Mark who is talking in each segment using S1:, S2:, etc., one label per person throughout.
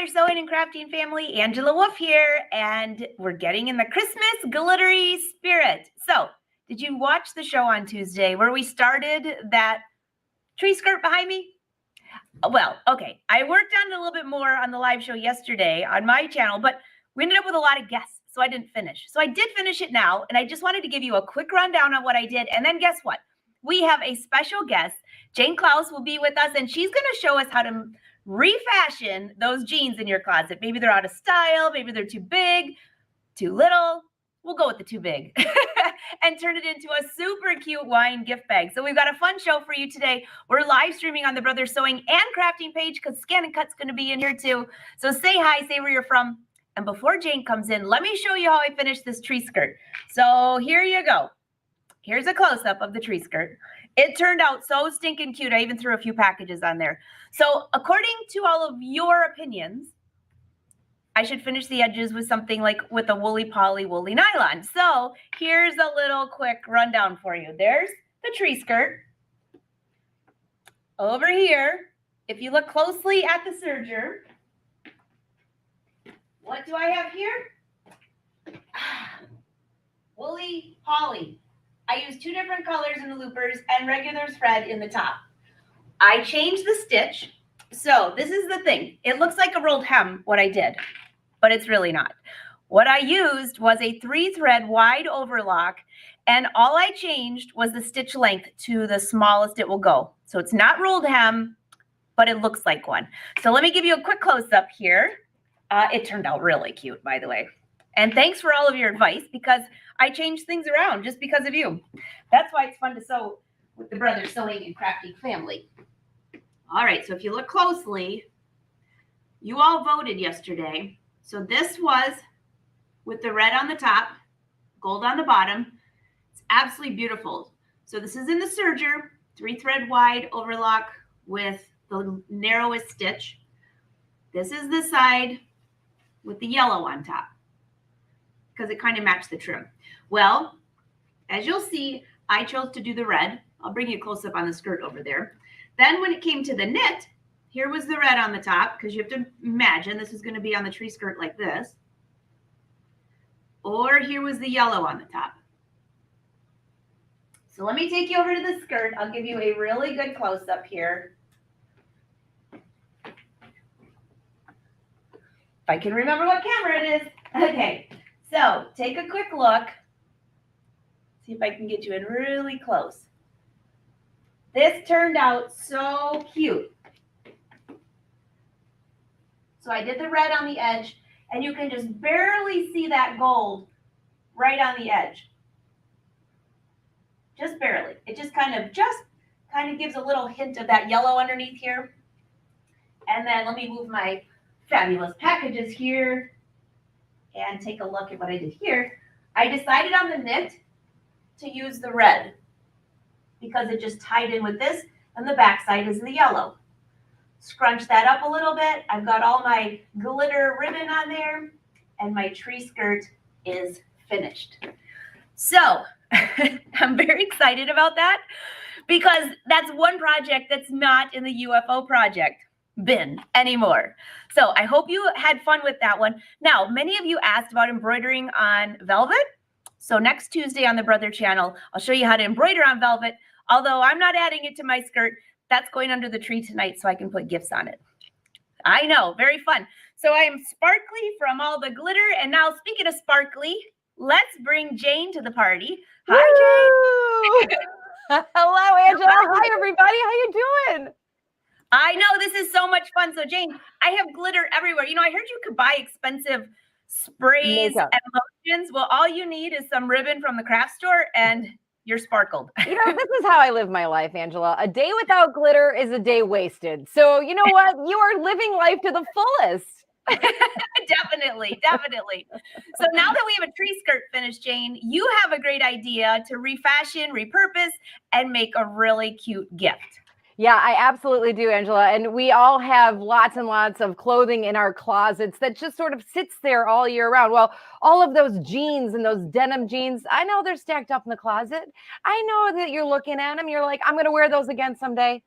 S1: Brother Sewing and Crafting family, Angela Wolf here, and we're getting in the Christmas glittery spirit. So, did you watch the show on Tuesday where we started that tree skirt behind me? Well, okay, I worked on it a little bit more on the live show yesterday on my channel, but we ended up with a lot of guests, so I didn't finish. So I did finish it now, and I just wanted to give you a quick rundown on what I did, and then guess what? We have a special guest. Jane Claus will be with us, and she's going to show us how to refashion those jeans in your closet. Maybe they're out of style, maybe they're too big, too little. We'll go with the too big and turn it into a super cute wine gift bag. So we've got a fun show for you today. We're live streaming on the Brother Sewing and Crafting page because Scan and Cut's going to be in here too. So say hi, say where you're from. And before Jane comes in, let me show you how I finished this tree skirt. So here you go. Here's a close-up of the tree skirt. It turned out so stinking cute. I even threw a few packages on there. So according to all of your opinions, I should finish the edges with something like with a woolly poly woolly nylon. So here's a little quick rundown for you. There's the tree skirt. Over here, if you look closely at the serger, what do I have here? Woolly poly. I used two different colors in the loopers and regular thread in the top. I changed the stitch. So this is the thing. It looks like a rolled hem, what I did, but it's really not. What I used was a 3-thread wide overlock, and all I changed was the stitch length to the smallest it will go. So it's not rolled hem, but it looks like one. So let me give you a quick close-up here. It turned out really cute, by the way. And thanks for all of your advice, because I changed things around just because of you. That's why it's fun to sew with the Brother Sewing and Crafting family. All right, so if you look closely, you all voted yesterday. So this was with the red on the top, gold on the bottom. It's absolutely beautiful. So this is in the serger, 3-thread wide overlock with the narrowest stitch. This is the side with the yellow on top, because it kind of matched the trim. Well, as you'll see, I chose to do the red. I'll bring you a close up on the skirt over there. Then when it came to the knit, here was the red on the top, because you have to imagine this is going to be on the tree skirt like this. Or here was the yellow on the top. So let me take you over to the skirt. I'll give you a really good close up here. If I can remember what camera it is. Okay. So take a quick look. See if I can get you in really close. This turned out so cute. So I did the red on the edge, and you can just barely see that gold right on the edge. Just barely. It just kind of gives a little hint of that yellow underneath here. And then let me move my fabulous packages here and take a look at what I did here. I decided on the knit to use the red because it just tied in with this, and the back side is the yellow. Scrunch that up a little bit. I've got all my glitter ribbon on there, and my tree skirt is finished. So I'm very excited about that, because that's one project that's not in the UFO project bin anymore. So I hope you had fun with that one. Now, many of you asked about embroidering on velvet. So next Tuesday on the Brother channel, I'll show you how to embroider on velvet. Although I'm not adding it to my skirt, that's going under the tree tonight so I can put gifts on it. I know, very fun. So I am sparkly from all the glitter. And now, speaking of sparkly, let's bring Jane to the party. Hi, Jane.
S2: Hello, Angela. Hi, everybody. How you doing?
S1: I know, this is so much fun. So Jane, I have glitter everywhere. You know, I heard you could buy expensive sprays and lotions. Well, all you need is some ribbon from the craft store and you're sparkled.
S2: You know, this is how I live my life, Angela. A day without glitter is a day wasted. So you know what? You are living life to the fullest.
S1: Definitely. So now that we have a tree skirt finished, Jane, you have a great idea to refashion, repurpose, and make a really cute gift.
S2: Yeah, I absolutely do, Angela. And we all have lots and lots of clothing in our closets that just sort of sits there all year round. Well, all of those jeans and those denim jeans, I know they're stacked up in the closet. I know that you're looking at them. You're like, I'm going to wear those again someday.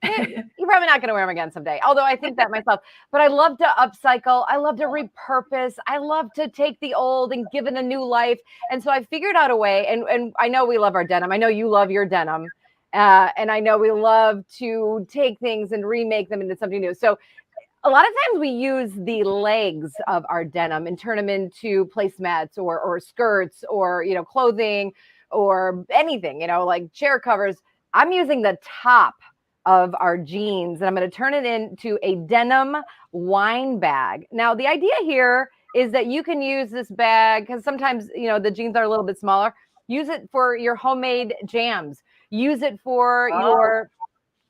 S2: You're probably not going to wear them again someday, although I think that myself. But I love to upcycle. I love to repurpose. I love to take the old and give it a new life. And so I figured out a way, and I know we love our denim. I know you love your denim. And I know we love to take things and remake them into something new. So a lot of times we use the legs of our denim and turn them into placemats or skirts or, clothing or anything, like chair covers. I'm using the top of our jeans and I'm going to turn it into a denim wine bag. Now, the idea here is that you can use this bag because sometimes, the jeans are a little bit smaller. Use it for your homemade jams. Use it for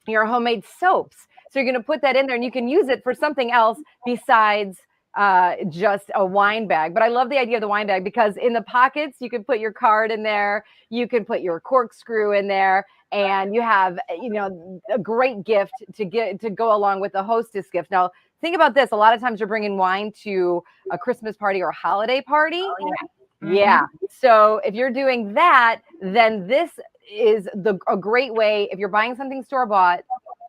S2: your homemade soaps. So you're going to put that in there and you can use it for something else besides just a wine bag. But I love the idea of the wine bag because in the pockets, you can put your card in there. You can put your corkscrew in there and you have, a great gift to go along with the hostess gift. Now, think about this. A lot of times you're bringing wine to a Christmas party or a holiday party.
S1: Oh, yeah. Mm-hmm.
S2: Yeah. So if you're doing that, then this is a great way if you're buying something store-bought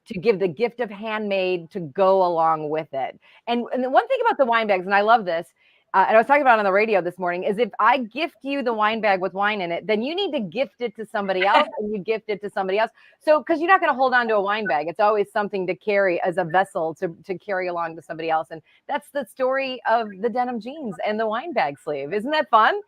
S2: to give the gift of handmade to go along with it. And the one thing about the wine bags, and I love this, and I was talking about it on the radio this morning, is if I gift you the wine bag with wine in it, then you need to gift it to somebody else and you gift it to somebody else. So, because you're not going to hold on to a wine bag. It's always something to carry as a vessel to carry along to somebody else. And that's the story of the denim jeans and the wine bag sleeve. Isn't that fun?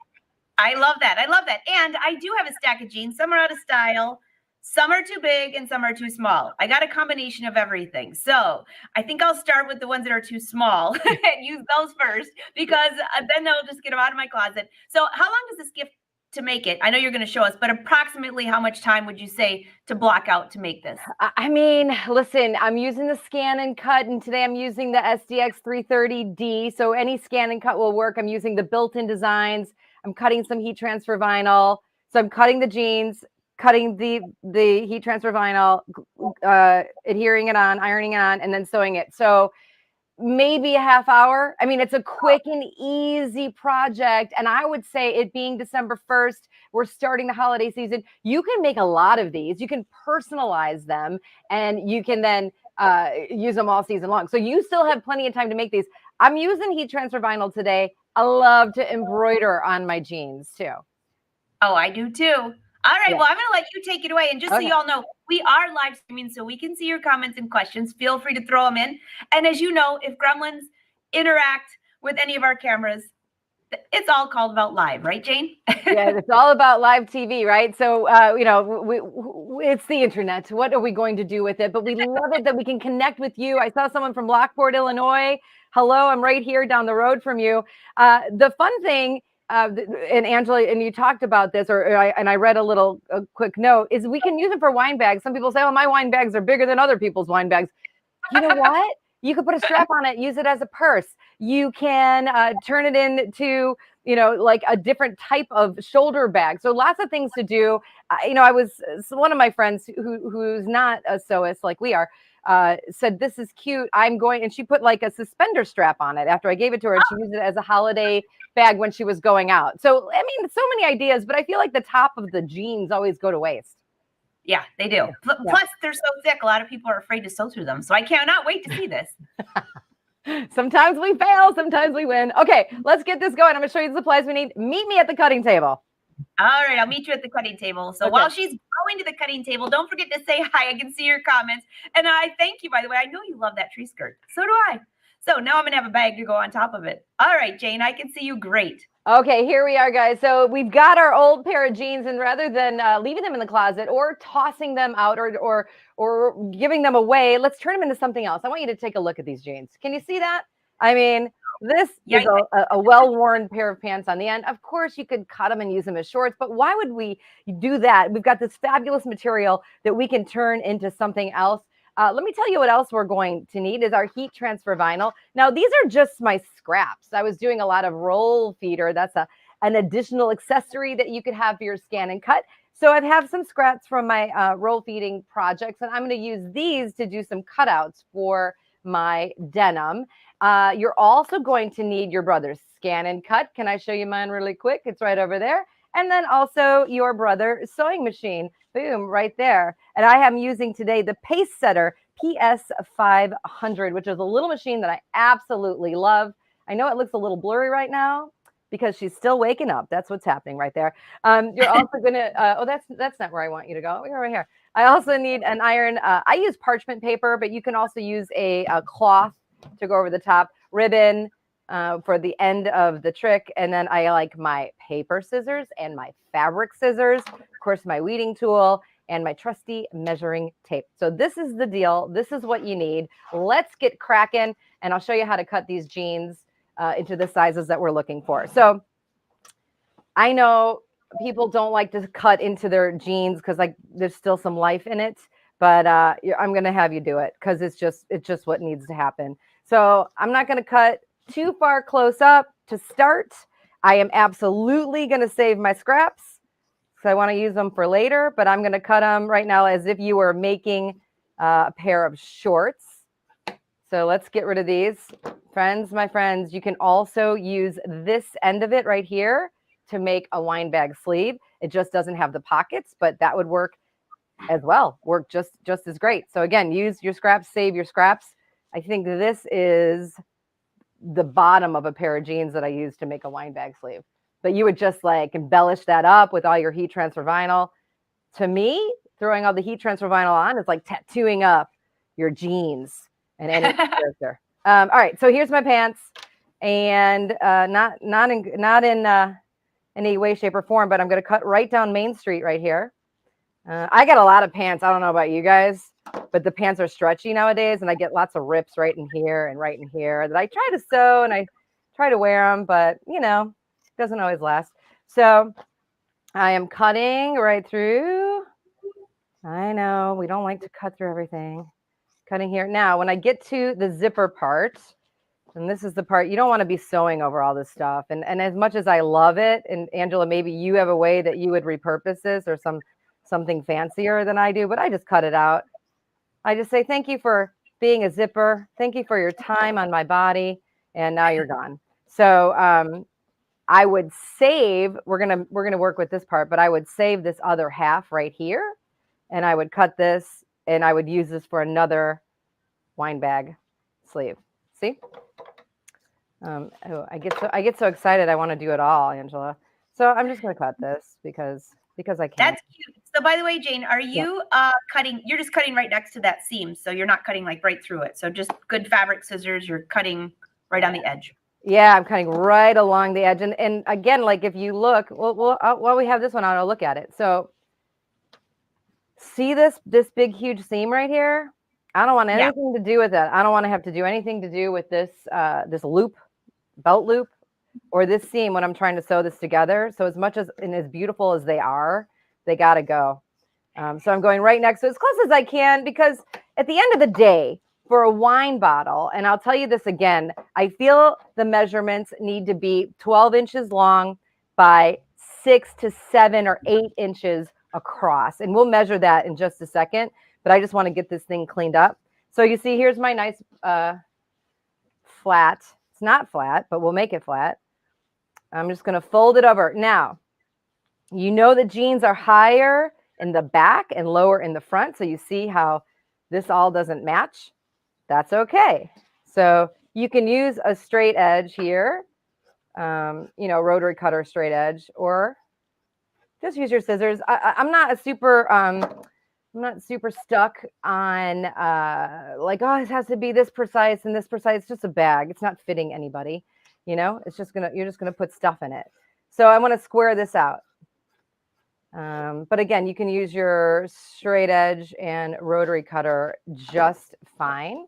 S1: I love that. I love that. And I do have a stack of jeans. Some are out of style. Some are too big and some are too small. I got a combination of everything. So I think I'll start with the ones that are too small and use those first because then they'll just get them out of my closet. So how long does this gift to make it? I know you're going to show us, but approximately how much time would you say to block out to make this?
S2: I mean, listen, I'm using the scan and cut, and today I'm using the SDX 330D. So any scan and cut will work. I'm using the built-in designs. I'm cutting some heat transfer vinyl. So I'm cutting the jeans, cutting the heat transfer vinyl, adhering it on, ironing it on, and then sewing it. So maybe a half hour. I mean, it's a quick and easy project. And I would say it being December 1st, we're starting the holiday season. You can make a lot of these. You can personalize them and you can then use them all season long. So you still have plenty of time to make these. I'm using heat transfer vinyl today. I love to embroider on my jeans too.
S1: Oh, I do too. All right. Yeah. Well, I'm going to let you take it away. And just so you all know, we are live streaming, so we can see your comments and questions. Feel free to throw them in. And as you know, if gremlins interact with any of our cameras, it's all called about live, right, Jane?
S2: Yeah, it's all about live TV, right? So, it's the internet. What are we going to do with it? But we love it that we can connect with you. I saw someone from Lockport, Illinois. Hello, I'm right here down the road from you. The fun thing, and Angela, and you talked about this, I read a quick note, is we can use it for wine bags. Some people say, oh, my wine bags are bigger than other people's wine bags. You know what? You could put a strap on it, use it as a purse. You can turn it into, like a different type of shoulder bag. So lots of things to do. One of my friends who's not a sewist like we are, said, this is cute. And she put like a suspender strap on it after I gave it to her. And she used it as a holiday bag when she was going out. So, I mean, so many ideas, but I feel like the top of the jeans always go to waste.
S1: Yeah, they do. Plus, they're so thick. A lot of people are afraid to sew through them. So I cannot wait to see this.
S2: Sometimes we fail. Sometimes we win. Okay, let's get this going. I'm going to show you the supplies we need. Meet me at the cutting table.
S1: All right, I'll meet you at the cutting table. So while she's going to the cutting table, don't forget to say hi. I can see your comments. And I thank you, by the way. I know you love that tree skirt. So do I. So now I'm going to have a bag to go on top of it. All right, Jane, I can see you great.
S2: Okay, here we are, guys. So we've got our old pair of jeans, and rather than leaving them in the closet or tossing them out or giving them away, let's turn them into something else. I want you to take a look at these jeans. Can you see that? I mean, this is a well-worn pair of pants on the end. Of course, you could cut them and use them as shorts, but why would we do that? We've got this fabulous material that we can turn into something else. Let me tell you what else we're going to need is our heat transfer vinyl. Now, these are just my scraps. I was doing a lot of roll feeder. That's an additional accessory that you could have for your scan and cut. So I have some scraps from my roll feeding projects, and I'm going to use these to do some cutouts for my denim. You're also going to need your brother's scan and cut. Can I show you mine really quick? It's right over there. And then also your brother's sewing machine. Boom, right there. And I am using today the pace setter PS500, which is a little machine that I absolutely love. I know it looks a little blurry right now because she's still waking up. That's what's happening right there. You're also gonna. Oh, that's not where I want you to go. You're right here. I also need an iron. I use parchment paper, but you can also use a cloth to go over the top, ribbon for the end of the trick, and then I like my paper scissors and my fabric scissors, of course, my weeding tool, and my trusty measuring tape. So this is the deal. This is what you need. Let's get cracking, and I'll show you how to cut these jeans into the sizes that we're looking for. So I know people don't like to cut into their jeans because like there's still some life in it, but I'm going to have you do it because it's just what needs to happen. So I'm not going to cut too far close up to start. I am absolutely going to save my scraps because I want to use them for later, but I'm going to cut them right now as if you were making a pair of shorts. So let's get rid of these. Friends, my friends, you can also use this end of it right here to make a wine bag sleeve. It just doesn't have the pockets, but that would work as well. Work just as great. So again, use your scraps, save your scraps. I think this is the bottom of a pair of jeans that I use to make a wine bag sleeve. But you would just like embellish that up with all your heat transfer vinyl. To me, throwing all the heat transfer vinyl on is like tattooing up your jeans and any character. All right, so here's my pants, and not in any way, shape, or form, but I'm going to cut right down Main Street right here. I got a lot of pants. I don't know about you guys, but the pants are stretchy nowadays, and I get lots of rips right in here and right in here that I try to sew and I try to wear them, but you know, it doesn't always last. So I am cutting right through. I know we don't like to cut through everything. Cutting here. Now, when I get to the zipper part, and this is the part you don't want to be sewing over all this stuff. And as much as I love it, and Angela, maybe you have a way that you would repurpose this or something fancier than I do, but I just cut it out. I just say thank you for being a zipper. Thank you for your time on my body, and now you're gone. So I would save. We're gonna work with this part, but I would save this other half right here, and I would cut this, and I would use this for another wine bag sleeve. See? Oh, I get so excited. I want to do it all, Angela. So I'm just going to cut this because I can.
S1: That's cute. So by the way, Jane, are you cutting? You're just cutting right next to that seam, so you're not cutting like right through it. So just good fabric scissors. You're cutting right on the edge.
S2: Yeah, I'm cutting right along the edge. And again, like if you look, while we have this one out, I'll look at it. So see this big, huge seam right here? I don't want anything to do with that. I don't want to have to do anything to do with this this loop, belt loop, or this seam when I'm trying to sew this together. So as much as and as beautiful as they are, they got to go. So I'm going right next to as close as I can because at the end of the day, for a wine bottle, and I'll tell you this again, I feel the measurements need to be 12 inches long by 6 to 7 or 8 inches across. And we'll measure that in just a second, but I just want to get this thing cleaned up. So you see, here's my nice flat. It's not flat, but we'll make it flat. I'm just going to fold it over. Now, you know the jeans are higher in the back and lower in the front. So you see how this all doesn't match. That's okay. So you can use a straight edge here, rotary cutter straight edge, or just use your scissors. I'm not super stuck on this has to be this precise and this precise. It's just a bag. It's not fitting anybody. You're just gonna put stuff in it. So I want to square this out. But again, you can use your straight edge and rotary cutter just fine.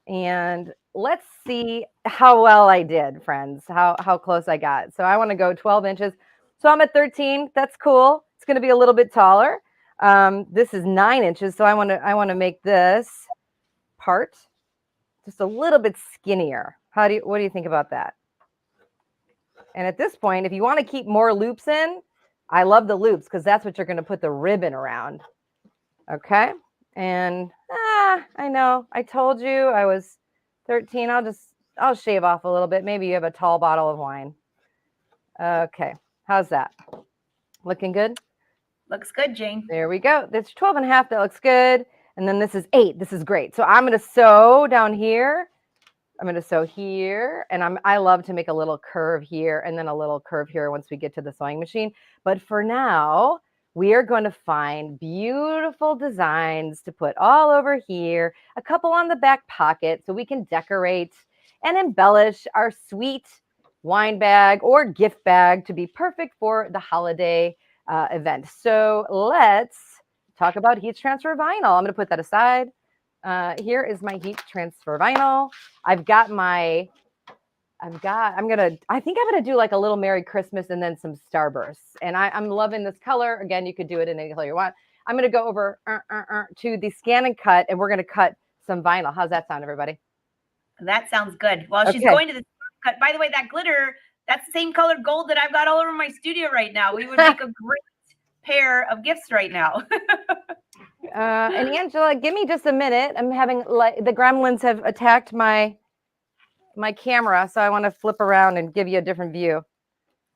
S2: And let's see how well I did, friends, how close I got. So I want to go 12 inches. So I'm at 13. That's cool. It's going to be a little bit taller. This is 9 inches. So I want to make this part just a little bit skinnier. What do you think about that? And at this point, if you want to keep more loops in, I love the loops because that's what you're going to put the ribbon around. Okay. And I know I told you I was 13. I'll shave off a little bit. Maybe you have a tall bottle of wine. Okay. How's that? Looking good?
S1: Looks good, Jane.
S2: There we go. That's 12 and a half. That looks good. And then this is 8. This is great. So I'm going to sew down here. I'm going to sew here, and I love to make a little curve here and then a little curve here once we get to the sewing machine. But for now, we are going to find beautiful designs to put all over here, a couple on the back pocket so we can decorate and embellish our sweet wine bag or gift bag to be perfect for the holiday event. So let's talk about heat transfer vinyl. I'm going to put that aside. Here is my heat transfer vinyl. I think I'm gonna do like a little Merry Christmas and then some Starbursts. And I'm loving this color. Again, you could do it in any color you want. I'm gonna go over to the scan and cut, and we're gonna cut some vinyl. How's that sound, everybody?
S1: That sounds good. While she's
S2: Okay.
S1: going to the cut, by the way, that glitter, that's the same color gold that I've got all over my studio right now. We would make a great pair of gifts right now.
S2: And Angela, give me just a minute. I'm having the gremlins have attacked my camera, so I want to flip around and give you a different view.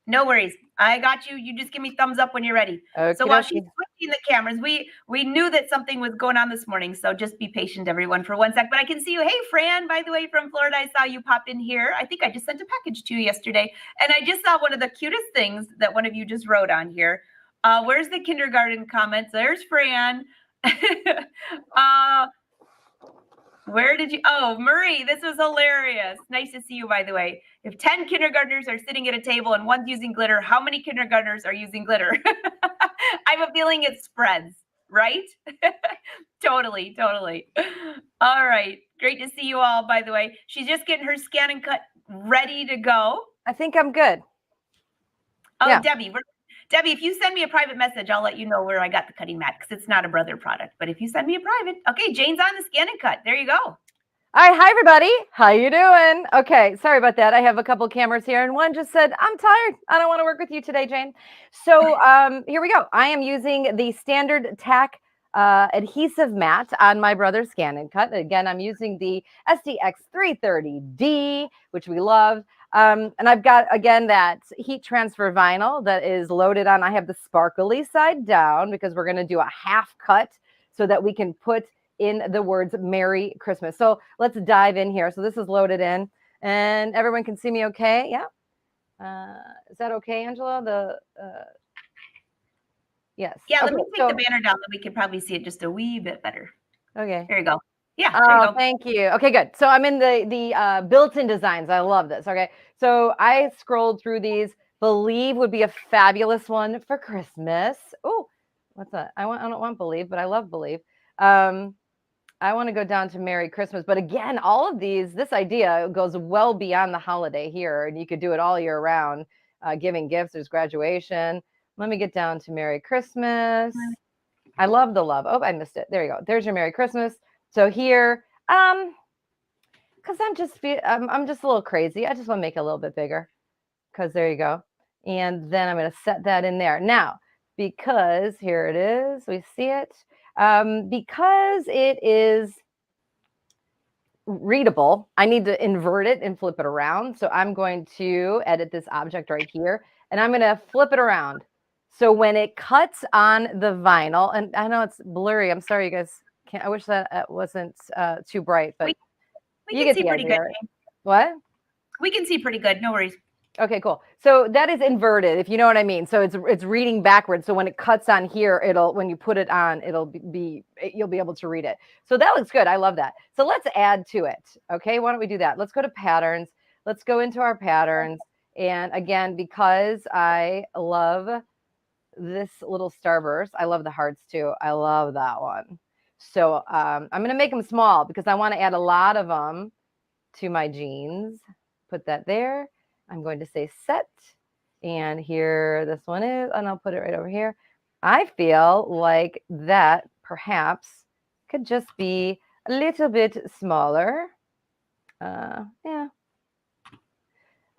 S1: No worries. I got you. You just give me thumbs up when you're ready. So while she's switching the cameras, we knew that something was going on this morning. So just be patient, everyone, for 1 sec. But I can see you. Hey, Fran, by the way, from Florida, I saw you pop in here. I think I just sent a package to you yesterday. And I just saw one of the cutest things that one of you just wrote on here. Where's the kindergarten comments? There's Fran. Where did you? Oh, Marie, this was hilarious. Nice to see you, by the way. If 10 kindergartners are sitting at a table and one's using glitter, how many kindergartners are using glitter? I have a feeling it spreads, right? Totally. All right. Great to see you all, by the way. She's just getting her scan and cut ready to go.
S2: I think I'm good.
S1: Oh, yeah. Debbie, if you send me a private message, I'll let you know where I got the cutting mat because it's not a brother product. But if you send me a private, okay, Jane's on the scan and cut. There you go.
S2: All right, hi everybody. How you doing? Okay, sorry about that. I have a couple cameras here, and one just said, "I'm tired. I don't want to work with you today, Jane." So here we go. I am using the standard tack adhesive mat on my brother's scan and cut. Again, I'm using the SDX 330D, which we love. And I've got, again, that heat transfer vinyl that is loaded on. I have the sparkly side down because we're going to do a half cut so that we can put in the words Merry Christmas. So let's dive in here. So this is loaded in and everyone can see me okay. Yeah. Is that okay, Angela? Yes.
S1: Yeah, let me take the banner down that we can probably see it just a wee bit better.
S2: Okay.
S1: There you go. Yeah.
S2: Oh, thank you. Okay, good. So I'm in the built-in designs. I love this. Okay. So I scrolled through these. Believe would be a fabulous one for Christmas. Oh, what's that? I don't want Believe, but I love Believe. I want to go down to Merry Christmas. But again, all of these, this idea goes well beyond the holiday here, and you could do it all year round. Giving gifts, there's graduation. Let me get down to Merry Christmas. I love the love. Oh, I missed it. There you go. There's your Merry Christmas. So here, because I'm just a little crazy. I just want to make it a little bit bigger. Because there you go. And then I'm going to set that in there. Now, because here it is, we see it. Because it is readable, I need to invert it and flip it around. So I'm going to edit this object right here, and I'm going to flip it around. So when it cuts on the vinyl, and I know it's blurry. I'm sorry, you guys. I wish that wasn't too bright, but
S1: we can see pretty good.
S2: What?
S1: We can see pretty good. No worries.
S2: Okay, cool. So that is inverted, if you know what I mean. So it's reading backwards. So when it cuts on here, when you put it on, you'll be able to read it. So that looks good. I love that. So let's add to it. Okay, why don't we do that? Let's go to patterns. Let's go into our patterns. And again, because I love this little Starburst, I love the hearts too. I love that one. So I'm going to make them small because I want to add a lot of them to my jeans. Put that there. I'm going to say set. And here this one is, and I'll put it right over here. I feel like that perhaps could just be a little bit smaller. Yeah.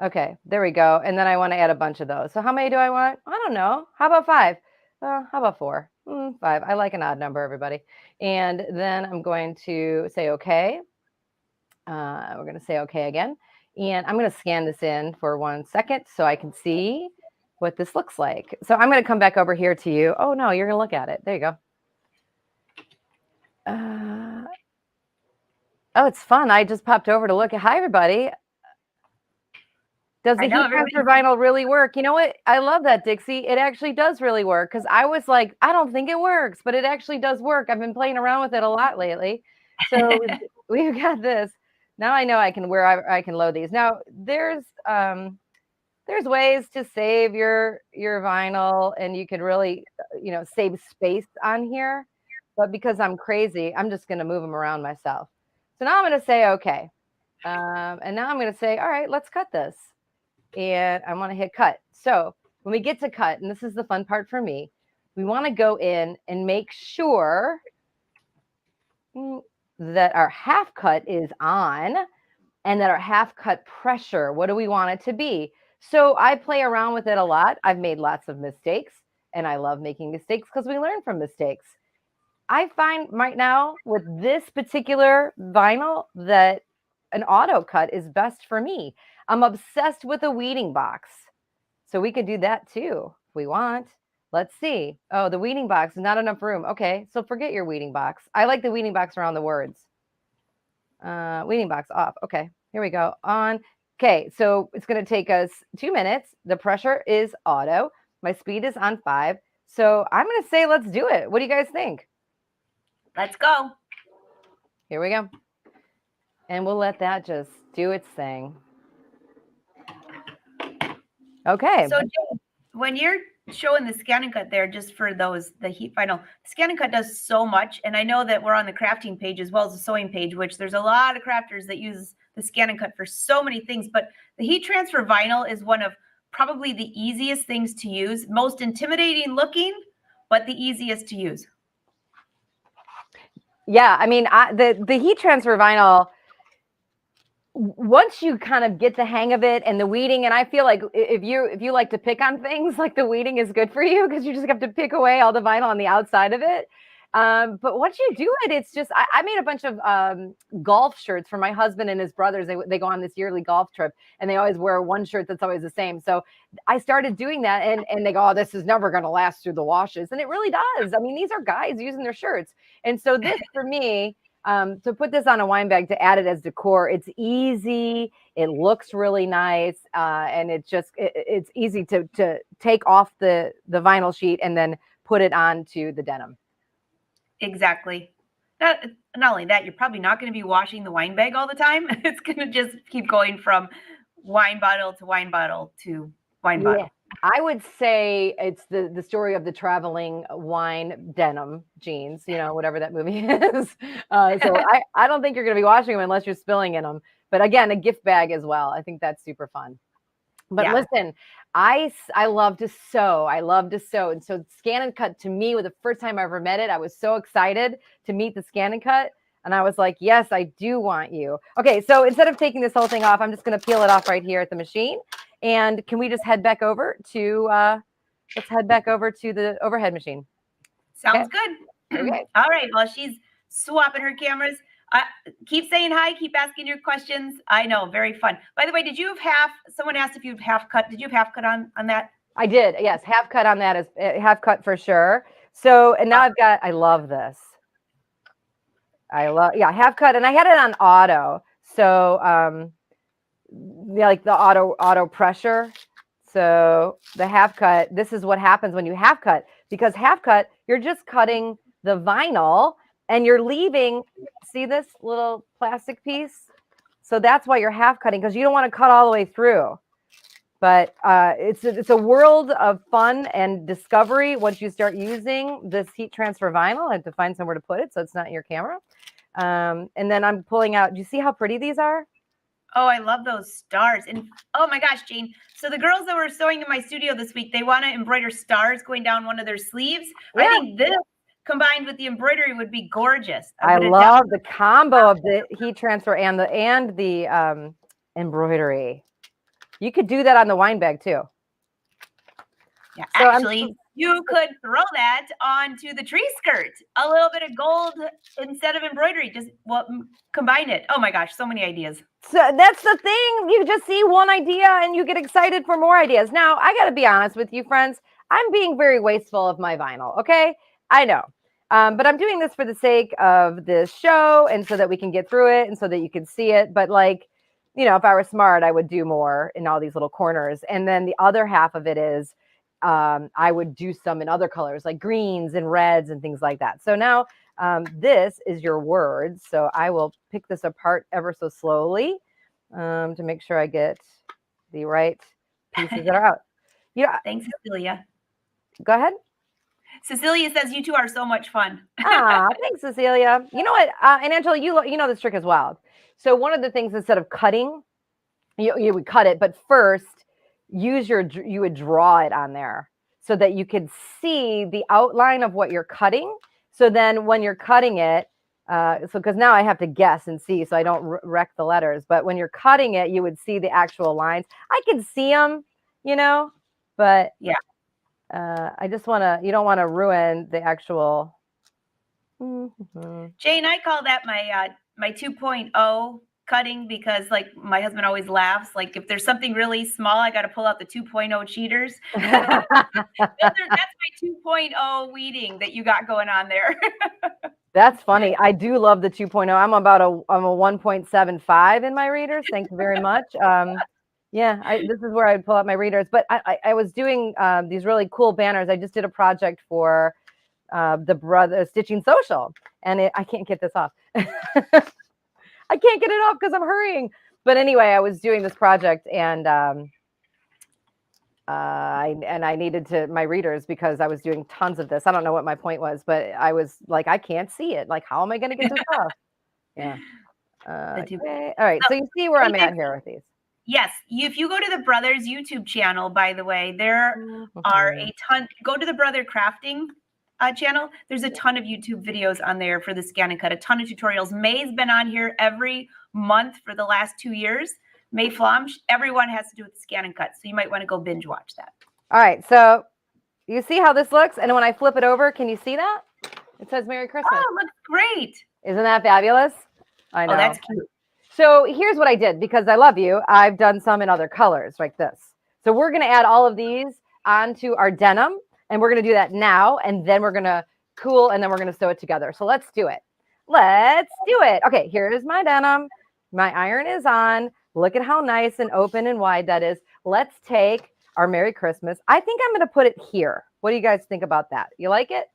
S2: Okay, there we go. And then I want to add a bunch of those. So how many do I want? I don't know. How about 5? How about 4? 5. I like an odd number, everybody. And then I'm going to say okay. We're going to say okay again. And I'm going to scan this in for 1 second so I can see what this looks like. So I'm going to come back over here to you. Oh, no, you're going to look at it. There you go. Oh, it's fun. I just popped over to look at. Hi, everybody. Does the
S1: I know
S2: heat transfer vinyl really work? You know what? I love that, Dixie. It actually does really work because I was like, I don't think it works, but it actually does work. I've been playing around with it a lot lately. So we've got this. Now I know I can I can load these. Now there's ways to save your vinyl, and you can really save space on here. But because I'm crazy, I'm just going to move them around myself. So now I'm going to say okay, and now I'm going to say, all right, let's cut this. And I want to hit cut. So when we get to cut, and this is the fun part for me, we want to go in and make sure that our half cut is on and that our half cut pressure, what do we want it to be? So I play around with it a lot. I've made lots of mistakes, and I love making mistakes because we learn from mistakes. I find right now with this particular vinyl that an auto cut is best for me. I'm obsessed with a weeding box. So we could do that too if we want. Let's see. Oh, the weeding box, not enough room. Okay, so forget your weeding box. I like the weeding box around the words. Weeding box off. Okay, here we go. On. Okay, so it's going to take us 2 minutes. The pressure is auto. My speed is on 5. So I'm going to say let's do it. What do you guys think?
S1: Let's go.
S2: Here we go. And we'll let that just do its thing. Okay.
S1: So when you're showing the scan and cut there, just for the heat vinyl, scan and cut does so much. And I know that we're on the crafting page as well as the sewing page, which there's a lot of crafters that use the scan and cut for so many things. But the heat transfer vinyl is one of probably the easiest things to use, most intimidating looking, but the easiest to use.
S2: Yeah, I mean, the heat transfer vinyl, once you kind of get the hang of it and the weeding, and I feel like if you like to pick on things, like the weeding is good for you because you just have to pick away all the vinyl on the outside of it. But once you do it, it's just I made a bunch of golf shirts for my husband and his brothers. They go on this yearly golf trip, and they always wear one shirt that's always the same. So I started doing that, and they go, oh, this is never going to last through the washes, and it really does. I mean, these are guys using their shirts, and so this for me. To put this on a wine bag to add it as decor, it's easy. It looks really nice, and it's easy to take off the vinyl sheet and then put it onto the denim.
S1: Exactly. Not only that, you're probably not going to be washing the wine bag all the time. It's going to just keep going from wine bottle to wine bottle to wine bottle.
S2: I would say it's the story of the traveling wine denim jeans, whatever that movie is. So I don't think you're going to be washing them unless you're spilling in them. But again, a gift bag as well. I think that's super fun. But listen, I love to sew. I love to sew. And so scan and cut to me was the first time I ever met it. I was so excited to meet the scan and cut. And I was like, yes, I do want you. Okay, so instead of taking this whole thing off, I'm just going to peel it off right here at the machine. And can we just head back over to, let's head back over to the overhead machine.
S1: Sounds good. Okay. All right. Well, she's swapping her cameras. Keep saying hi. Keep asking your questions. I know. Very fun. By the way, did you have half? Someone asked if you have half cut. Did you have half cut on that?
S2: I did. Yes. Half cut on that is half cut for sure. So, and now I love this. Half cut. And I had it on auto. So, like the auto pressure. So the half cut, this is what happens when you half cut, because half cut, you're just cutting the vinyl and you're leaving, see this little plastic piece? So that's why you're half cutting, because you don't want to cut all the way through. But it's a world of fun and discovery once you start using this heat transfer vinyl. I have to find somewhere to put it so it's not in your camera. And then I'm pulling out, do you see how pretty these are?
S1: Oh, I love those stars. And oh my gosh, Jane. So the girls that were sewing in my studio this week, they want to embroider stars going down one of their sleeves. Yeah. I think this combined with the embroidery would be gorgeous.
S2: I love the combo of the heat transfer and the embroidery. You could do that on the wine bag too.
S1: Yeah, so actually, you could throw that onto the tree skirt. A little bit of gold instead of embroidery. Just combine it. Oh my gosh, so many ideas.
S2: So that's the thing. You just see one idea and you get excited for more ideas. Now, I got to be honest with you, friends. I'm being very wasteful of my vinyl. Okay, I know. But I'm doing this for the sake of this show and so that we can get through it and so that you can see it. But like, if I were smart, I would do more in all these little corners. And then the other half of it is I would do some in other colors like greens and reds and things like that. So now this is your words. So I will pick this apart ever so slowly to make sure I get the right pieces that are out. Yeah.
S1: Thanks, Cecilia.
S2: Go ahead.
S1: Cecilia says you two are so much fun.
S2: Thanks, Cecilia. You know what? And Angela, you know this trick as well. So one of the things, instead of cutting, you would cut it, but first you would draw it on there so that you could see the outline of what you're cutting. So then when you're cutting it, because now I have to guess and see, so I don't wreck the letters. But when you're cutting it, you would see the actual lines. I can see them, but
S1: yeah.
S2: I just you don't want to ruin the actual.
S1: Jane, I call that my 2.0 cutting, because like my husband always laughs. Like if there's something really small, I got to pull out the 2.0 cheaters. That's my 2.0 weeding that you got going on there.
S2: That's funny. I do love the 2.0. I'm a 1.75 in my readers. Thank you very much. This is where I'd pull out my readers. But I was doing these really cool banners. I just did a project for the Brother Stitching Social, and I can't get this off. I can't get it off because I'm hurrying. But anyway, I was doing this project, and I needed my readers because I was doing tons of this. I don't know what my point was, but I was like, I can't see it. Like, how am I going to get this off? Yeah. Okay. All right. So you see where I'm at here with these.
S1: Yes. If you go to the Brothers YouTube channel, by the way, there are a ton. Go to the Brother Crafting channel. There's a ton of YouTube videos on there for the scan and cut, a ton of tutorials. May's been on here every month for the last 2 years. May Flomsch, everyone has to do with the scan and cut. So you might want to go binge watch that.
S2: All right. So you see how this looks? And when I flip it over, can you see that? It says Merry Christmas.
S1: Oh, it looks great.
S2: Isn't that fabulous? I know.
S1: Oh, that's cute.
S2: So here's what I did, because I love you. I've done some in other colors like this. So we're going to add all of these onto our denim, and we're going to do that now. And then we're going to cool, and then we're going to sew it together. So let's do it. Let's do it. Okay, here's my denim. My iron is on. Look at how nice and open and wide that is. Let's take our Merry Christmas. I think I'm going to put it here. What do you guys think about that? You like it?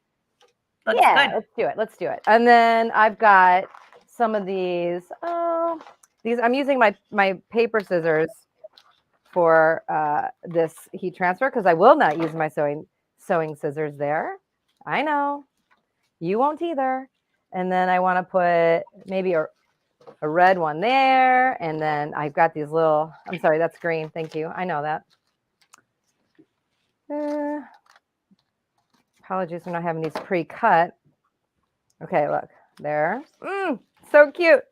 S1: Looks
S2: yeah,
S1: good.
S2: let's do it. Let's do it. And then I've got some of these. These I'm using my paper scissors for this heat transfer, because I will not use my sewing scissors there. I know. You won't either. And then I want to put maybe a red one there. And then I've got these little, I'm sorry, that's green. Thank you. I know that. Apologies for not having these pre-cut. Okay, look there. So cute.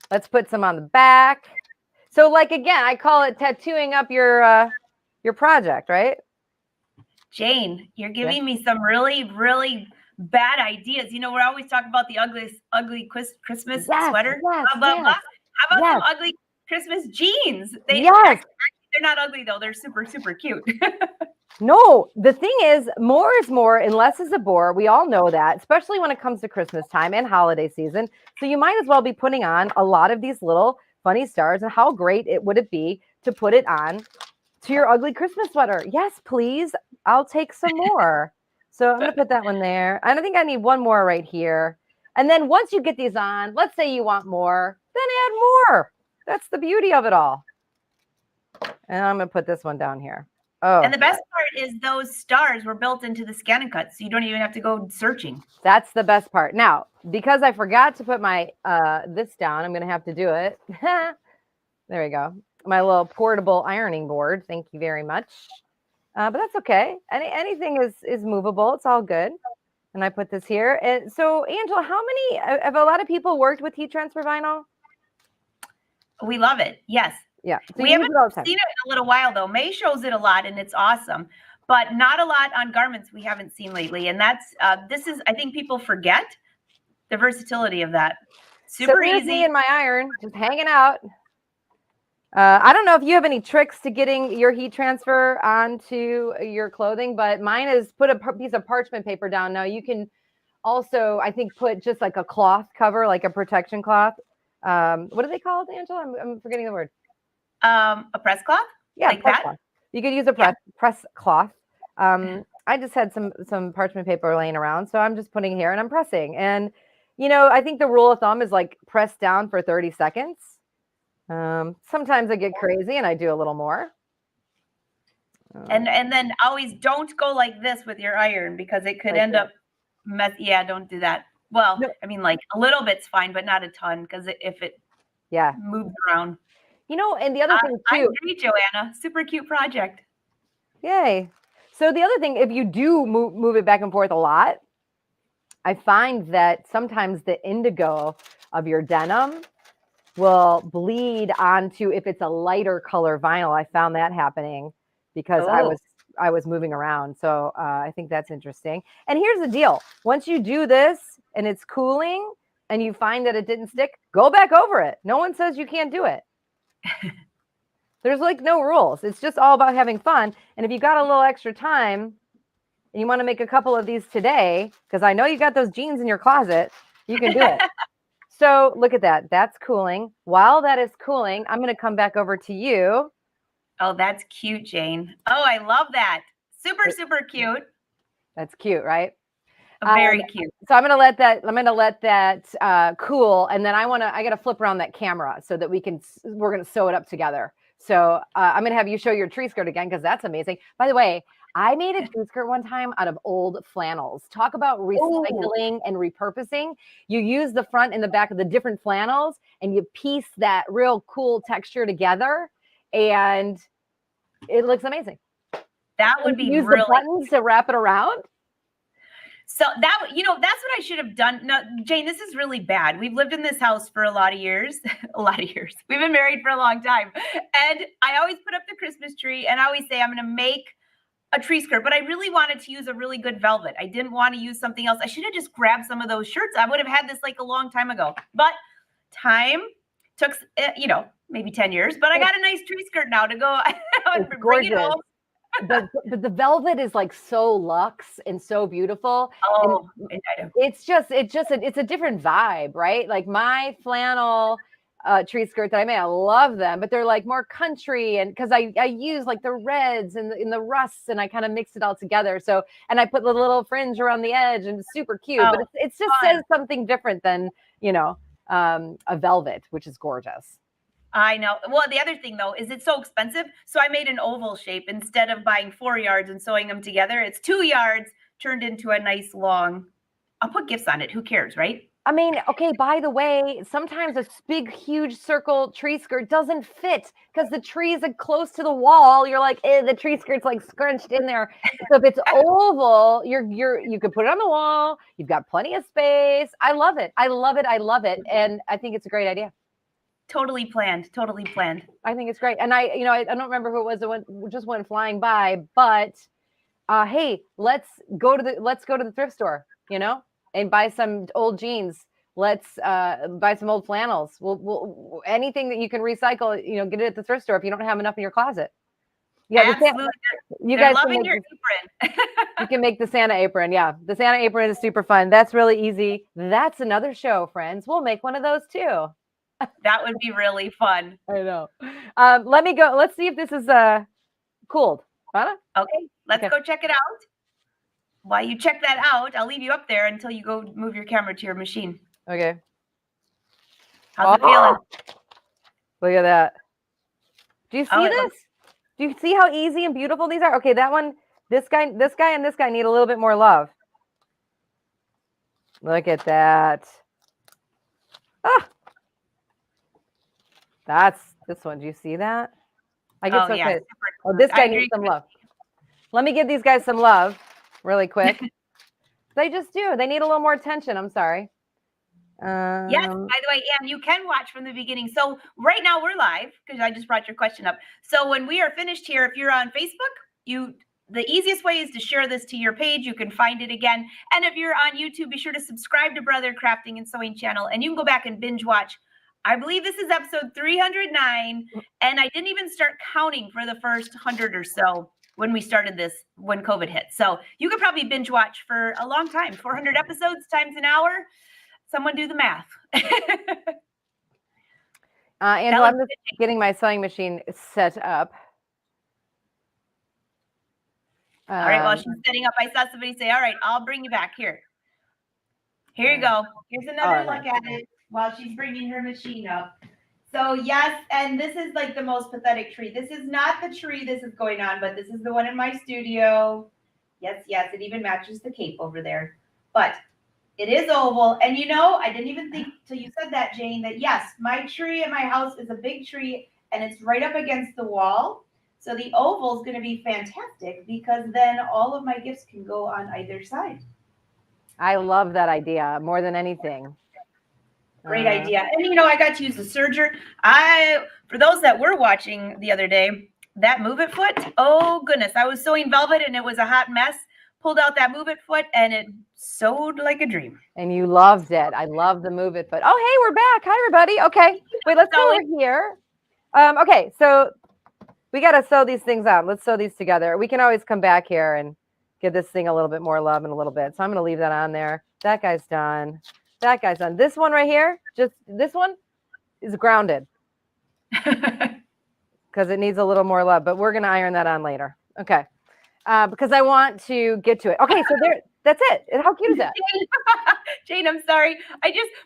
S2: Let's put some on the back. So like, again, I call it tattooing up your project, right?
S1: Jane, you're giving me some really, really bad ideas. You know, we're always talking about the ugly Christmas sweater.
S2: Yes,
S1: How about some ugly Christmas jeans? They're not ugly though. They're super, super cute.
S2: No, the thing is, more is more and less is a bore. We all know that, especially when it comes to Christmas time and holiday season. So you might as well be putting on a lot of these little funny stars. And how great would it be to put it on to your ugly Christmas sweater? Yes, please. I'll take some more. So I'm going to put that one there. I don't think I need one more right here. And then once you get these on, let's say you want more, then add more. That's the beauty of it all. And I'm going to put this one down here. Oh,
S1: and the best part is those stars were built into the scan and cut, so you don't even have to go searching.
S2: That's the best part. Now, because I forgot to put my this down, I'm going to have to do it. There we go. My little portable ironing board. Thank you very much. But that's okay. Anything is movable. It's all good. And I put this here. And so, Angela, how many have a lot of people worked with heat transfer vinyl?
S1: We love it. Yes.
S2: Yeah. So
S1: we haven't seen it in a little while though. May shows it a lot and it's awesome, but not a lot on garments we haven't seen lately. And that's this is, I think people forget the versatility of that. Super easy.
S2: In my iron, just hanging out. I don't know if you have any tricks to getting your heat transfer onto your clothing, but mine is put a piece of parchment paper down. Now you can also, I think, put just like a cloth cover, like a protection cloth. What are they called, Angela? I'm forgetting the word.
S1: A press cloth?
S2: Yeah,
S1: Like
S2: press
S1: that?
S2: cloth. You could use a press cloth. I just had some parchment paper laying around, so I'm just putting here and I'm pressing. And I think the rule of thumb is like press down for 30 seconds. Sometimes I get crazy and I do a little more.
S1: And then always don't go like this with your iron because it could
S2: Like
S1: end
S2: this.
S1: up mess. Yeah, don't do that. Well,
S2: No.
S1: I mean, like a little bit's fine, but not a ton because if it
S2: Yeah.
S1: moves around.
S2: And the other thing
S1: I
S2: too.
S1: agree, Joanna. Super cute project.
S2: Yay. So the other thing, if you do move it back and forth a lot, I find that sometimes the indigo of your denim will bleed onto if it's a lighter color vinyl. I found that happening because
S1: Oh.
S2: I was moving around. So I think that's interesting. And here's the deal. Once you do this and it's cooling and you find that it didn't stick, go back over it. No one says you can't do it. There's like no rules. It's just all about having fun. And if you got a little extra time and you want to make a couple of these today, because I know you got those jeans in your closet, you can do it. So look at that. That's cooling. While that is cooling, I'm going to come back over to you.
S1: Oh, that's cute, Jane. Oh, I love that. Super, super cute.
S2: That's cute, right?
S1: Very cute.
S2: So I'm going to let that cool. And then I got to flip around that camera so that we're going to sew it up together. So I'm going to have you show your tree skirt again, because that's amazing. By the way, I made a tree skirt one time out of old flannels. Talk about recycling and repurposing. You use the front and the back of the different flannels and you piece that real cool texture together, and it looks amazing.
S1: That would be
S2: use
S1: really
S2: the buttons to wrap it around.
S1: So that's what I should have done. No, Jane, this is really bad. We've lived in this house for a lot of years. We've been married for a long time. And I always put up the Christmas tree and I always say, I'm going to make a tree skirt, but I really wanted to use a really good velvet. I didn't want to use something else. I should have just grabbed some of those shirts. I would have had this like a long time ago, but time took, maybe 10 years, but I got a nice tree skirt now to go and bring it home.
S2: But the velvet is like so luxe and so beautiful.
S1: Oh,
S2: it's a different vibe, right? Like my flannel tree skirts that I made, I love them, but they're like more country, and because I use like the reds and the rusts, and I kind of mix it all together. So, and I put the little fringe around the edge, and it's super cute. But it just says something different than a velvet, which is gorgeous.
S1: I know. Well, the other thing though is it's so expensive. So I made an oval shape instead of buying 4 yards and sewing them together. It's 2 yards turned into a nice long. I'll put gifts on it. Who cares, right?
S2: I mean, okay, by the way, sometimes a big, huge circle tree skirt doesn't fit because the tree is close to the wall. You're like, the tree skirt's like scrunched in there. So if it's oval, you could put it on the wall. You've got plenty of space. I love it. I love it. I love it. And I think it's a great idea.
S1: Totally planned.
S2: I think it's great. And I don't remember who it was that just went flying by, but hey, let's go to the thrift store, and buy some old jeans. Let's buy some old flannels. We'll anything that you can recycle, get it at the thrift store if you don't have enough in your closet. Yeah,
S1: absolutely.
S2: You guys
S1: loving your apron.
S2: You can make the Santa apron. Yeah, the Santa apron is super fun. That's really easy. That's another show, friends. We'll make one of those too.
S1: That would be really fun.
S2: I know. Let me go. Let's see if this is cooled. Huh?
S1: Okay, let's go check it out. While you check that out, I'll leave you up there until you go move your camera to your machine.
S2: Okay.
S1: How's it feeling?
S2: Look at that. Do you see this? Do you see how easy and beautiful these are? Okay, that one, this guy, and this guy need a little bit more love. Look at that. Ah. That's this one. Do you see that? I get so excited. Oh, this guy needs some love. Let me give these guys some love really quick. They just do. They need a little more attention. I'm sorry.
S1: Yes, by the way, Anne, you can watch from the beginning. So right now we're live because I just brought your question up. So when we are finished here, if you're on Facebook, the easiest way is to share this to your page. You can find it again. And if you're on YouTube, be sure to subscribe to Brother Crafting and Sewing channel, and you can go back and binge watch I believe this is episode 309, and I didn't even start counting for the first 100 or so when we started this, when COVID hit. So you could probably binge watch for a long time. 400 episodes times an hour. Someone do the math.
S2: Angela, I'm just getting my sewing machine set up.
S1: All right, while she's setting up, I saw somebody say, all right, I'll bring you back here. Here you go. Here's another look at it while she's bringing her machine up. So yes, and this is like the most pathetic tree. This is not the tree this is going on, but this is the one in my studio. Yes, it even matches the cape over there. But it is oval. And you know, I didn't even think till you said that, Jane, that yes, my tree at my house is a big tree and it's right up against the wall. So the oval is going to be fantastic because then all of my gifts can go on either side.
S2: I love that idea more than anything.
S1: Great idea. And you know, I got to use the serger. For those that were watching the other day, that move it foot, oh goodness, I was sewing velvet and it was a hot mess. Pulled out that move it foot and it sewed like a dream.
S2: And you loved it. I love the move it foot. Oh, hey, we're back. Hi, everybody. Okay. Wait, let's go over here. Okay, so we got to sew these things out. Let's sew these together. We can always come back here and give this thing a little bit more love in a little bit. So I'm going to leave that on there. That guy's done. That guy's done. This one right here, just this one is grounded because it needs a little more love, but we're going to iron that on later. Okay. Because I want to get to it. Okay, so there, that's it. How cute is that?
S1: Jane, I'm sorry.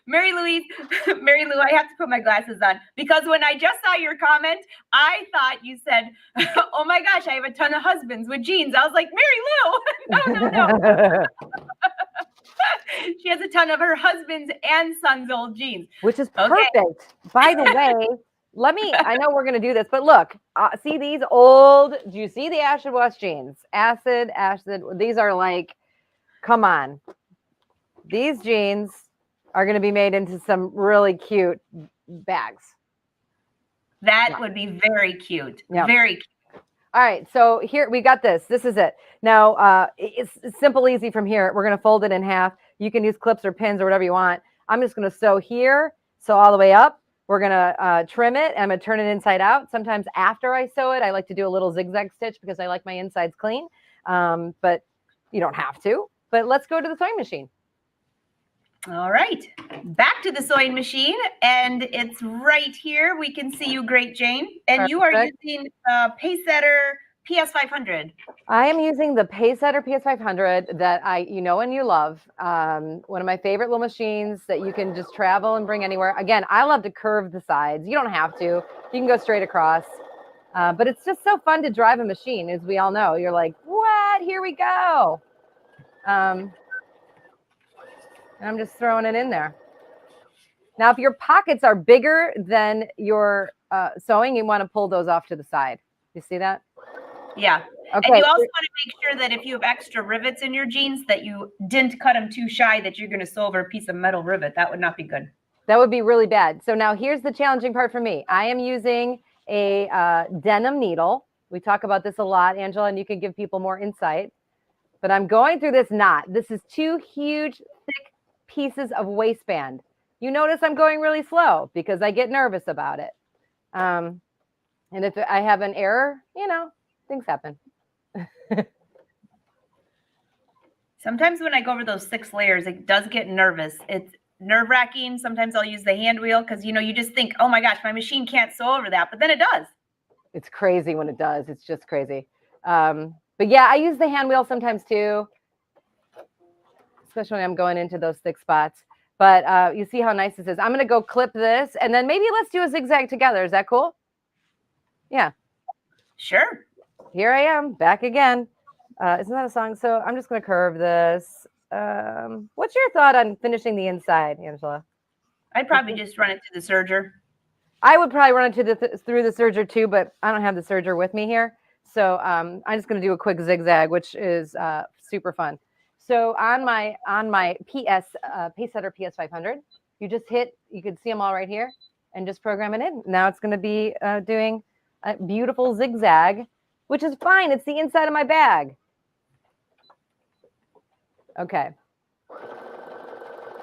S1: Mary Lou, I have to put my glasses on because when I just saw your comment, I thought you said, oh my gosh, I have a ton of husbands with jeans. I was like, Mary Lou, no. She has a ton of her husband's and son's old jeans.
S2: Which is perfect. Okay. By the way, I know we're going to do this, but look, see these old, do you see the acid wash jeans? Acid, these are like, come on. These jeans are going to be made into some really cute bags.
S1: That would be very cute. Yeah. Very cute.
S2: All right, so here we got this. This is it. Now, it's simple, easy from here. We're going to fold it in half. You can use clips or pins or whatever you want. I'm just going to sew here, sew all the way up. We're going to trim it. I'm going to turn it inside out. Sometimes after I sew it, I like to do a little zigzag stitch because I like my insides clean. But you don't have to. But let's go to the sewing machine.
S1: All right, back to the sewing machine, and it's right here. We can see you great, Jane. And perfect. You are using Pacesetter PS500.
S2: I am using the Pacesetter PS500 that you know and you love. One of my favorite little machines that you can just travel and bring anywhere. Again, I love to curve the sides. You don't have to. You can go straight across. But it's just so fun to drive a machine, as we all know. You're like, what? Here we go. And I'm just throwing it in there. Now, if your pockets are bigger than your sewing, you want to pull those off to the side. You see that?
S1: Yeah. Okay. And you also want to make sure that if you have extra rivets in your jeans, that you didn't cut them too shy, that you're going to sew over a piece of metal rivet. That would not be good.
S2: That would be really bad. So now here's the challenging part for me. I am using a denim needle. We talk about this a lot, Angela, and you can give people more insight. But I'm going through this knot. This is 2 huge, thick pieces of waistband. You notice I'm going really slow because I get nervous about it. And if I have an error, things happen.
S1: Sometimes when I go over those 6 layers, it does get nervous. It's nerve-wracking. Sometimes I'll use the hand wheel because, you just think, oh my gosh, my machine can't sew over that. But then it does.
S2: It's crazy when it does. It's just crazy. But yeah, I use the hand wheel sometimes too, especially when I'm going into those thick spots. But you see how nice this is. I'm going to go clip this, and then maybe let's do a zigzag together. Is that cool? Yeah.
S1: Sure.
S2: Here I am, back again. Isn't that a song? So I'm just going to curve this. What's your thought on finishing the inside, Angela?
S1: I'd probably just run it through the serger.
S2: I would probably run it through the serger too, but I don't have the serger with me here. So I'm just going to do a quick zigzag, which is super fun. So on my Pacesetter PS500, you just you can see them all right here and just program it in. Now it's going to be doing a beautiful zigzag, which is fine. It's the inside of my bag. Okay.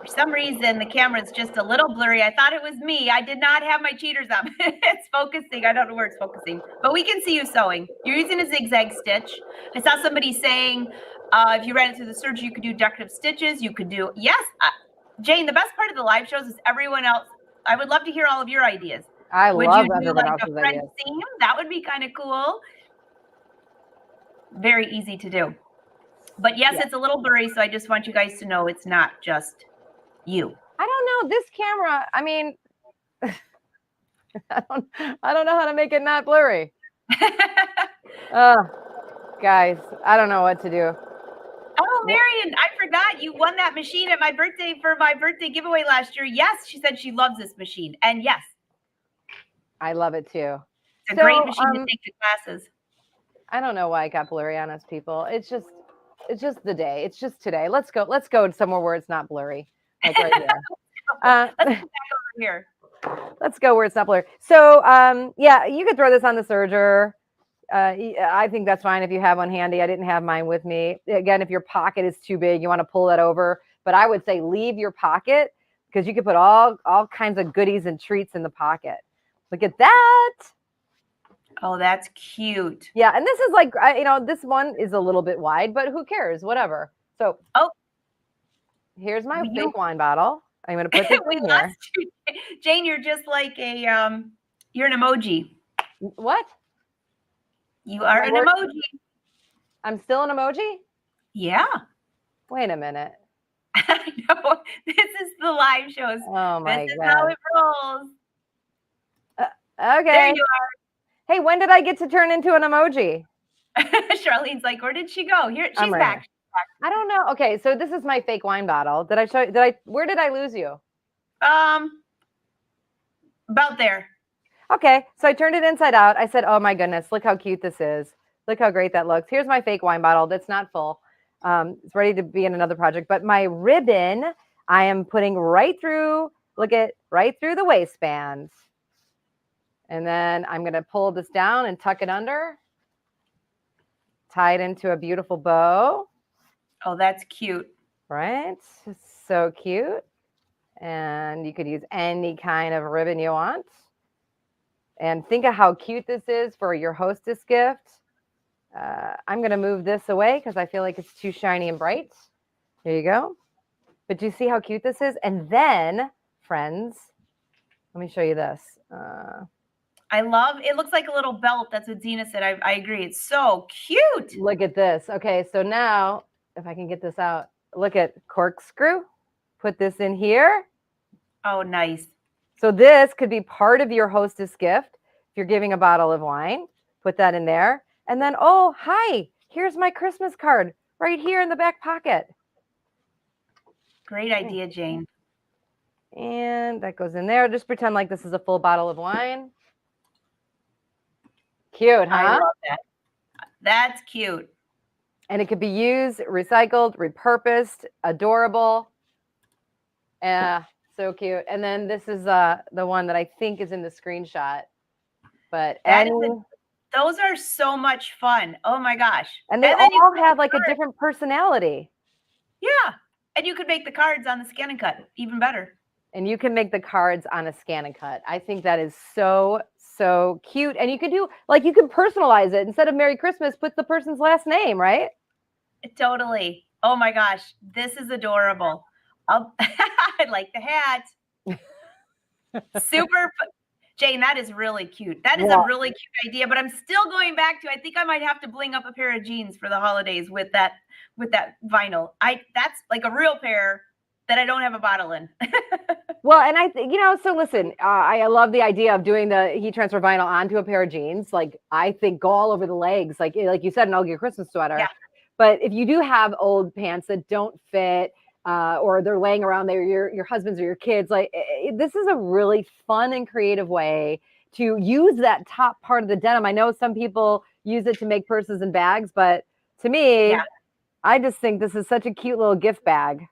S1: For some reason, the camera's just a little blurry. I thought it was me. I did not have my cheaters up. It's focusing. I don't know where it's focusing, but we can see you sewing. You're using a zigzag stitch. I saw somebody saying if you ran it through the serger, you could do decorative stitches. You could do, yes. Jane, the best part of the live shows is everyone else. I would love to hear all of your ideas.
S2: Would
S1: you
S2: love
S1: do
S2: everyone
S1: like a
S2: else's
S1: French
S2: ideas.
S1: seam? That would be kind of cool. Very easy to do. But yes, it's a little blurry, so I just want you guys to know it's not just you.
S2: I don't know. This camera, I mean, I don't know how to make it not blurry. Guys, I don't know what to do.
S1: Oh, Marion, I forgot you won that machine at my birthday for my birthday giveaway last year. Yes, she said she loves this machine. And yes,
S2: I love it too.
S1: It's a great machine to take to classes.
S2: I don't know why it got blurry on us, people. It's just the day. It's just today. Let's go somewhere where it's not blurry. Like right here.
S1: Let's go back over here.
S2: Let's go where it's not blurry. So yeah, you could throw this on the serger. I think that's fine if you have one handy. I didn't have mine with me. Again, if your pocket is too big, you want to pull that over. But I would say leave your pocket because you could put all kinds of goodies and treats in the pocket. Look at that.
S1: Oh, that's cute.
S2: Yeah, and this is like, this one is a little bit wide, but who cares? Whatever. So, here's my fake wine bottle. I'm going to put this in here.
S1: Jane, you're just like you're an emoji.
S2: What?
S1: You are an emoji.
S2: I'm still an emoji?
S1: Yeah.
S2: Wait a minute.
S1: I know. This is the live shows.
S2: Oh, my God.
S1: This is how it rolls.
S2: Okay.
S1: There you are.
S2: Hey, when did I get to turn into an emoji?
S1: Charlene's like, where did she go? Here, she's back.
S2: I don't know. Okay, so this is my fake wine bottle. Did I show? Where did I lose you?
S1: About there.
S2: Okay, so I turned it inside out. I said, "Oh my goodness, look how cute this is. Look how great that looks." Here's my fake wine bottle. That's not full. It's ready to be in another project. But my ribbon, I am putting right through. Look at right through the waistband. And then I'm going to pull this down and tuck it under. Tie it into a beautiful bow.
S1: Oh, that's cute.
S2: Right? So cute. And you could use any kind of ribbon you want. And think of how cute this is for your hostess gift. I'm going to move this away because I feel like it's too shiny and bright. There you go. But do you see how cute this is? And then, friends, let me show you this.
S1: I love, it looks like a little belt. That's what Zena said. I agree. It's so cute.
S2: Look at this. Okay, so now, if I can get this out, look at corkscrew. Put this in here.
S1: Oh, nice.
S2: So this could be part of your hostess gift. If you're giving a bottle of wine, put that in there. And then, oh, hi, here's my Christmas card right here in the back pocket.
S1: Great idea, Jane.
S2: And that goes in there. Just pretend like this is a full bottle of wine. Cute, huh?
S1: I love that. That's cute.
S2: And it could be used, recycled, repurposed, adorable. Yeah, so cute. And then this is the one that I think is in the screenshot. But
S1: those are so much fun. Oh my gosh.
S2: And they all have like a different personality.
S1: Yeah. And you could make the cards on the scan and cut even better.
S2: And you can make the cards on a scan and cut. I think that is so cute. And you could do, like, you can personalize it. Instead of Merry Christmas, put the person's last name, right?
S1: Totally. Oh my gosh. This is adorable. I like the hat. Super. Jane, that is really cute. That is a really cute idea, but I'm still going back to, I think I might have to bling up a pair of jeans for the holidays with that vinyl. That's like a real pair that I don't have a bottle in.
S2: Well, and I think, so listen, I love the idea of doing the heat transfer vinyl onto a pair of jeans. Like, I think go all over the legs, like you said, an ugly Christmas sweater.
S1: Yeah.
S2: But if you do have old pants that don't fit, or they're laying around there, your husband's or your kids, this is a really fun and creative way to use that top part of the denim. I know some people use it to make purses and bags, but to me, I just think this is such a cute little gift bag.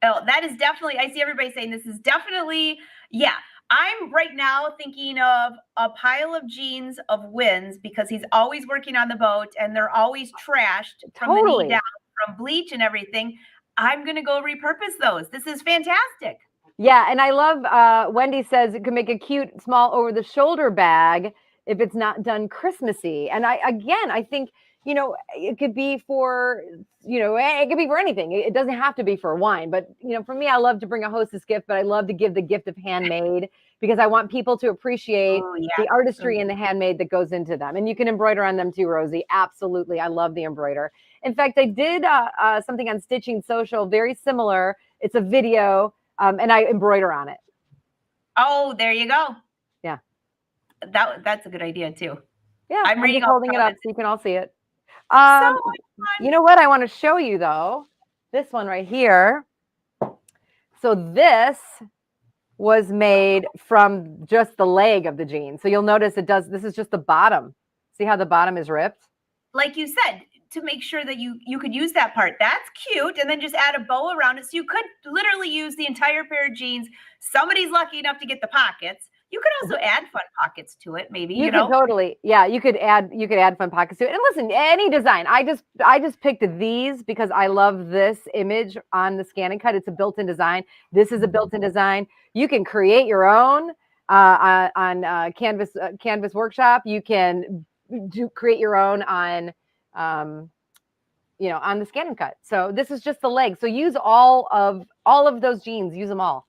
S1: Oh, that is definitely, I see everybody saying this is definitely, yeah. I'm right now thinking of a pile of jeans of Wynn's because he's always working on the boat and they're always trashed from the knee down, from bleach and everything. I'm going to go repurpose those. This is fantastic.
S2: Yeah, and I love Wendy says it could make a cute small over the shoulder bag if it's not done Christmassy. And I think, it could be for, it could be for anything. It doesn't have to be for wine, but for me, I love to bring a hostess gift, but I love to give the gift of handmade because I want people to appreciate the artistry and the handmade that goes into them. And you can embroider on them too, Rosie. Absolutely. I love the embroider. In fact, I did something on Stitching Social, very similar. It's a video. And I embroider on it.
S1: Oh, there you go.
S2: Yeah.
S1: That's a good idea too.
S2: Yeah. I'm just holding it up so you can all see it.
S1: So
S2: you know what I want to show you though? This one right here. So this was made from just the leg of the jean. So you'll notice this is just the bottom. See how the bottom is ripped?
S1: Like you said, to make sure that you could use that part. That's cute. And then just add a bow around it. So you could literally use the entire pair of jeans. Somebody's lucky enough to get the pockets. You could also add fun pockets to it, maybe.
S2: You could totally, yeah. You could add fun pockets to it. And listen, any design. I just picked these because I love this image on the Scan and Cut. It's a built-in design. This is a built-in design. You can create your own on Canvas Workshop. You can create your own on on the Scan and Cut. So this is just the leg. So use all of those jeans. Use them all.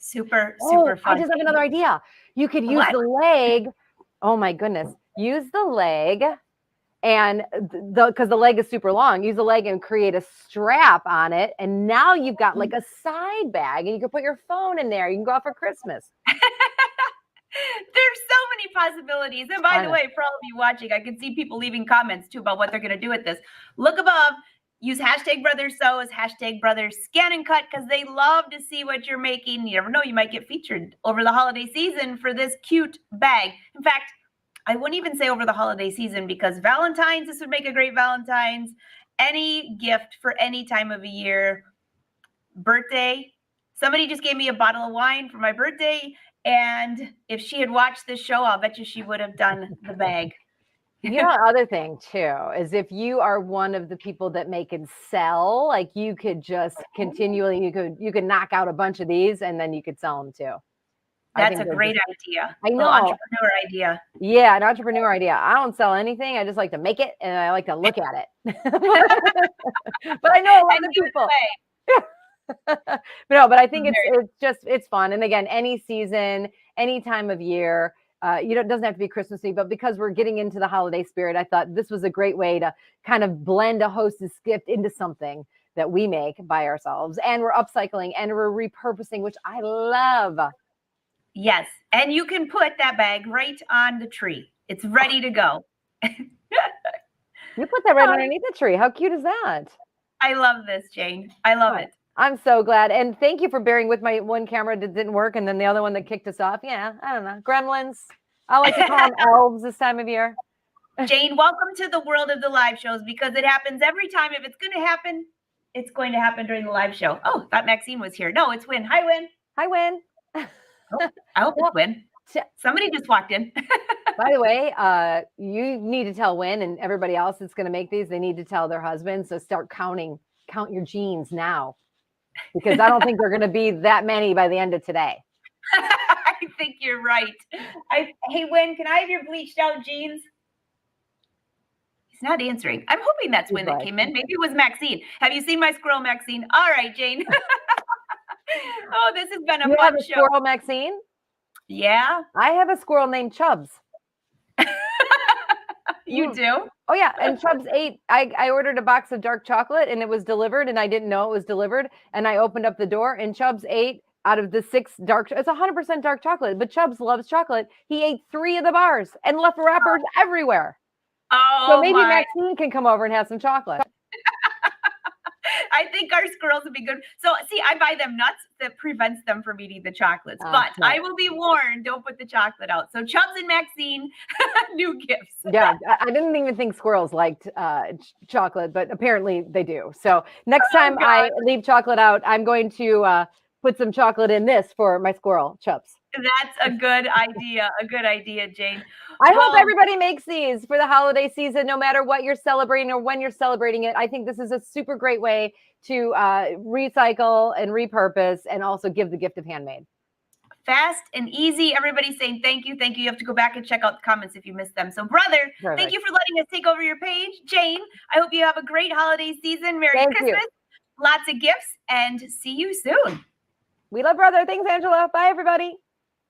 S1: Super fun.
S2: I just have another idea. You could use the leg. Oh my goodness. Use the leg and because the leg is super long, use the leg and create a strap on it. And now you've got like a side bag and you can put your phone in there. You can go out for Christmas.
S1: There's so many possibilities. And by the way, for all of you watching, I can see people leaving comments too about what they're going to do with this. Look above. Use #BrothersSews, #BrothersScanAndCut, because they love to see what you're making. You never know, you might get featured over the holiday season for this cute bag. In fact, I wouldn't even say over the holiday season because Valentine's, this would make a great Valentine's. Any gift for any time of a year. Birthday. Somebody just gave me a bottle of wine for my birthday. And if she had watched this show, I'll bet you she would have done the bag.
S2: Other thing too is if you are one of the people that make and sell, like you could just continually, you could knock out a bunch of these and then you could sell them too.
S1: That's a great idea.
S2: I know.
S1: Entrepreneur idea.
S2: Yeah, an entrepreneur idea. I don't sell anything. I just like to make it and I like to look at it. But I know a lot of people. But I think it's fun. And again, any season, any time of year. It doesn't have to be Christmassy, but because we're getting into the holiday spirit, I thought this was a great way to kind of blend a hostess gift into something that we make by ourselves. And we're upcycling and we're repurposing, which I love.
S1: Yes. And you can put that bag right on the tree. It's ready to go.
S2: You put that right underneath the tree. How cute is that?
S1: I love this, Jane. I love it.
S2: I'm so glad. And thank you for bearing with my one camera that didn't work. And then the other one that kicked us off. Yeah, I don't know. Gremlins. I like to call them elves this time of year.
S1: Jane, welcome to the world of the live shows because it happens every time. If it's going to happen, it's going to happen during the live show. Oh, thought Maxine was here. No, it's Win. Hi, Win.
S2: Hi, Win.
S1: I hope it's Win. Somebody just walked in.
S2: By the way, you need to tell Win and everybody else that's going to make these, they need to tell their husbands. So count your jeans now. Because I don't think there are going to be that many by the end of today.
S1: I think you're right. Hey, Win, can I have your bleached out jeans? He's not answering. I'm hoping that's Win that came in. Maybe it was Maxine. Have you seen my squirrel, Maxine? All right, Jane. Oh, this has been a fun show.
S2: Squirrel, Maxine?
S1: Yeah.
S2: I have a squirrel named Chubbs.
S1: You do?
S2: Oh, yeah. And Chubbs ate. I ordered a box of dark chocolate and it was delivered and I didn't know it was delivered. And I opened up the door and Chubbs ate out of the 6 dark. It's 100% dark chocolate, but Chubbs loves chocolate. He ate 3 of the bars and left wrappers everywhere.
S1: Oh,
S2: so maybe Maxine can come over and have some chocolate.
S1: I think our squirrels would be good. So see, I buy them nuts that prevents them from eating the chocolates, but I will be warned, don't put the chocolate out. So Chubbs and Maxine, new gifts.
S2: Yeah. I didn't even think squirrels liked chocolate, but apparently they do. So next time I leave chocolate out, I'm going to put some chocolate in this for my squirrel Chubbs.
S1: That's a good idea. A good idea, Jane.
S2: I hope everybody makes these for the holiday season, no matter what you're celebrating or when you're celebrating it. I think this is a super great way to recycle and repurpose and also give the gift of handmade.
S1: Fast and easy. Everybody's saying thank you. Thank you. You have to go back and check out the comments if you missed them. So, brother, thank you for letting us take over your page. Jane, I hope you have a great holiday season. Merry Christmas. Lots of gifts, and see you soon.
S2: We love brother. Thanks, Angela. Bye, everybody.